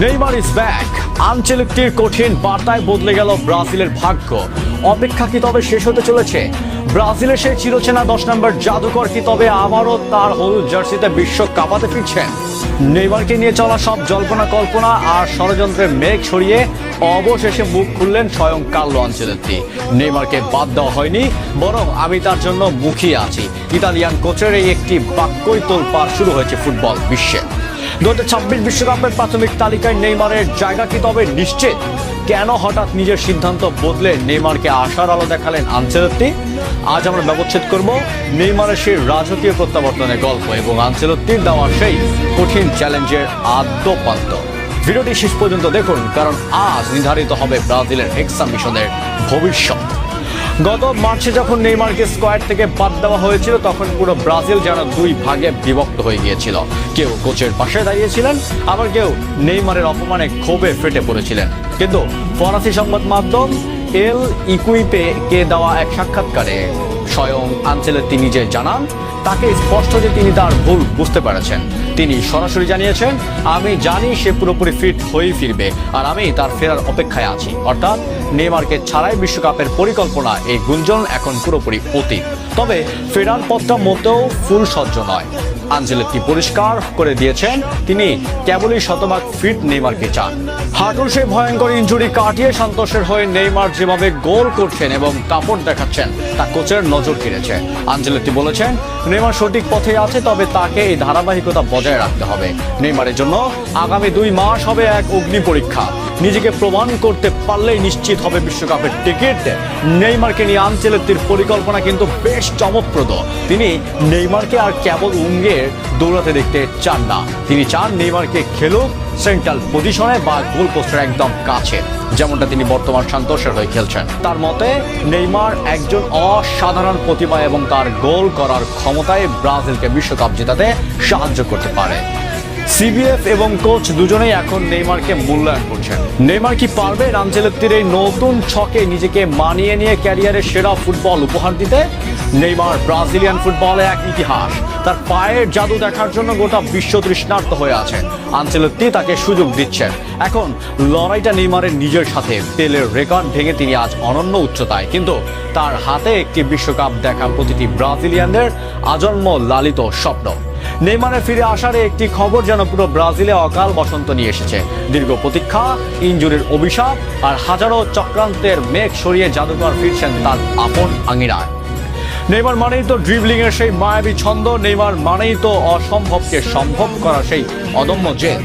Neymar is back. আনচেলত্তির কঠিন বার্তায় বদলে গেল ব্রাজিলের ভাগ্য। অপেক্ষা কি তবে শেষ হতে চলেছে? ব্রাজিলের সেই চিরচেনা 10 নম্বর জাদুকর কি তবে আবারও তার হলুদ জার্সিতে বিশ্ব কাঁপাতে ফিরছেন? নেইমারকে নিয়ে চলা সব জল্পনা কল্পনা আর ষড়যন্ত্রের মেঘ ছড়িয়ে অবশেষে মুখ খুললেন স্বয়ং কার্লো আনচেলত্তি। নেইমারকে বাদ দেওয়া হয়নি, বরং আমি তার জন্য মুখিয়ে আছি। ইতালিয়ান কোচের এই একটি বাক্যই তোলপাড় শুরু হয়েছে ফুটবল বিশ্বে। 2026 বিশ্বকাপের প্রাথমিক তালিকায় নেইমারের জায়গা কি তবে নিশ্চিত? কেন হঠাৎ নিজের সিদ্ধান্ত বদলে নেইমারকে আশার আলো দেখালেন আনচেলত্তি? আজ আমরা ব্যবচ্ছেদ করব নেইমারের সেই রাজকীয় প্রত্যাবর্তনের গল্প এবং আনচেলত্তির দেওয়া সেই কঠিন চ্যালেঞ্জের আদ্যপান্ত। ভিডিওটি শেষ পর্যন্ত দেখুন, কারণ আজ নির্ধারিত হবে ব্রাজিলের হেক্সা মিশনের ভবিষ্যৎ। গত মার্চে যখন নেইমারকে স্কোয়াড থেকে বাদ দেওয়া হয়েছিল, তখন পুরো ব্রাজিল যেন দুই ভাগে বিভক্ত হয়ে গিয়েছিল। কেউ কোচের পাশে দাঁড়িয়েছিলেন, আবার কেউ নেইমারের অপমানে ক্ষোভে ফেটে পড়েছিলেন। কিন্তু ফরাসি সংবাদ মাধ্যম এল ইকুইপে কে দেওয়া এক সাক্ষাৎকারে স্বয়ং আনচেলত্তি নিজে জানান, তাকে স্পষ্ট যে তিনি তার ভুল বুঝতে পেরেছেন। তিনি সরাসরি জানিয়েছেন, আমি জানি সে পুরোপুরি ফিট হয়েই ফিরবে, আর আমি তার ফেরার অপেক্ষায় আছি। অর্থাৎ নেইমারকে ছাড়াই বিশ্বকাপের পরিকল্পনা, এই গুঞ্জন এখন পুরোপুরি অতীত। তবে ফেরার পথটা মোটেও ফুলসজ্জ নয়। আনচেলত্তি পরিষ্কার করে দিয়েছেন, তিনি কেবলই শতভাগ ফিট নেইমারকে চান। হাঁটুর সেই ভয়ঙ্কর ইনজুরি কাটিয়ে সন্তোষের হয়ে নেইমার যেভাবে গোল করছেন এবং কাপড় দেখাচ্ছেন, তা কোচের নজর কেড়েছে। আনচেলত্তি বলেছেন, নেইমার সঠিক পথে আছে, তবে তাকে এই ধারাবাহিকতা বজায় রাখতে হবে। নেইমারের জন্য আগামী 2 মাস হবে এক অগ্নি পরীক্ষা। নিজেকে প্রমাণ করতে পারলেই নিশ্চিত হবে বিশ্বকাপের টিকিট। নেইমারকে নিয়ে আনচেলত্তির পরিকল্পনা কিন্তু বেশ চমকপ্রদ। তিনি নেইমারকে আর কেবল উঙ্গে দৌড়াতে দেখতে চান না, তিনি চান নেইমারকে খেলুক সেন্ট্রাল পজিশনে বা গোল পোস্টের একদম কাছে, যেমনটা তিনি বর্তমান সান্তোসের হয়ে খেলছেন। তার মতে নেইমার একজন অসাধারণ প্রতিভা এবং তার গোল করার ক্ষমতায় ব্রাজিলকে বিশ্বকাপ জেতাতে সাহায্য করতে পারে। সিবিএফ এবং কোচ দুজনেই এখন নেইমারকে মূল্যায়ন করছেন। নেইমার কি পারবে আনচেলত্তির এই নতুন ছকে নিজেকে মানিয়ে নিয়ে ক্যারিয়ারের সেরা ফুটবল উপহার দিতে? নেইমার ব্রাজিলিয়ান ফুটবলে এক ইতিহাস। তার পায়ের জাদু দেখার জন্য গোটা বিশ্ব তৃষ্ণার্ত হয়ে আছে। আনচেলত্তি তাকে সুযোগ দিচ্ছেন। এখন লড়াইটা নেইমারের নিজের সাথে। পেলের রেকর্ড ভেঙে তিনি আজ অনন্য উচ্চতায়, কিন্তু তার হাতে একটি বিশ্বকাপ দেখা প্রতিটি ব্রাজিলিয়ানদের আজন্ম লালিত স্বপ্ন। নেইমারের ফিরে আসার একটি খবর যেন পুরো ব্রাজিলে অকাল বসন্ত নিয়ে এসেছে। দীর্ঘ প্রতীক্ষা, ইনজুরির অভিশাপ আর হাজারো চক্রান্তের মেঘ সরিয়ে জাদুকর ফিরছেন তার আপন আঙিনায়। নেইমার মানেই তো ড্রিবলিং এর সেই মায়াবী ছন্দ, নেইমার মানেই তো অসম্ভবকে সম্ভব করা সেই অদম্য জেদ।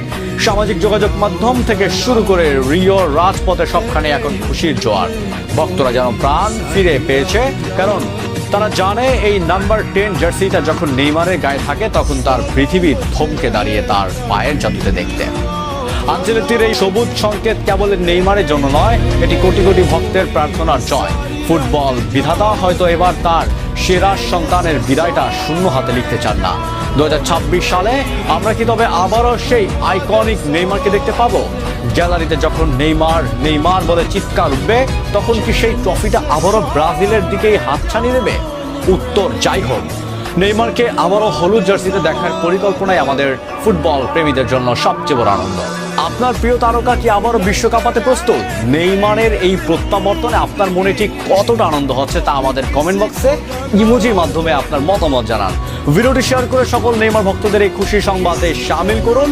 সামাজিক যোগাযোগ মাধ্যম থেকে শুরু করে রিও রাজপথে সবখানে এখন খুশির জোয়ার। ভক্তরা যেন প্রাণ ফিরে পেয়েছে, কারণ তারা জানে এই নাম্বার 10 জার্সিটা যখন নেইমারের গায়ে থাকে, তখন তার পৃথিবী থমকে দাঁড়িয়ে তার পায়ের জাদুতে দেখতে। আনচেলত্তির এই সবুজ সংকেত কেবল নেইমারের জন্য নয়, এটি কোটি কোটি ভক্তের প্রার্থনার জয়। ফুটবল বিধাতা হয়তো এবার তার সেরা সন্তানের বিদায়টা শূন্য হাতে লিখতে চান না। 2026 সালে আমরা কি তবে আবারও সেই আইকনিক নেইমারকে দেখতে পাবো? গ্যালারিতে যখন নেইমার নেইমার বলে চিৎকার উঠবে, তখন কি সেই ট্রফিটা আবারও ব্রাজিলের দিকেই হাতছানি দেবে? উত্তর যাই হোক, নেইমারকে আবারও হলুদ জার্সিতে দেখার পরিকল্পনাই আমাদের ফুটবল প্রেমীদের জন্য সবচেয়ে বড় আনন্দ। আপনার প্রিয় তারকা কি আবারও বিশ্বকাপাতে প্রস্তুত? নেইমারের এই প্রত্যাবর্তনে আপনার মনে ঠিক কতটা আনন্দ হচ্ছে তা আমাদের কমেন্ট বক্সে ইমোজির মাধ্যমে আপনার মতামত জানান। ভিডিওটি শেয়ার করে সকল নেইমার ভক্তদের এই খুশির সংবাদে শামিল করুন।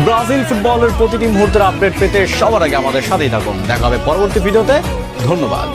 ব্রাজিল ফুটবলের প্রতিটি মুহূর্তের আপডেট পেতে সবার আগে আমাদের সাথেই থাকুন। দেখা হবে পরবর্তী ভিডিওতে। ধন্যবাদ।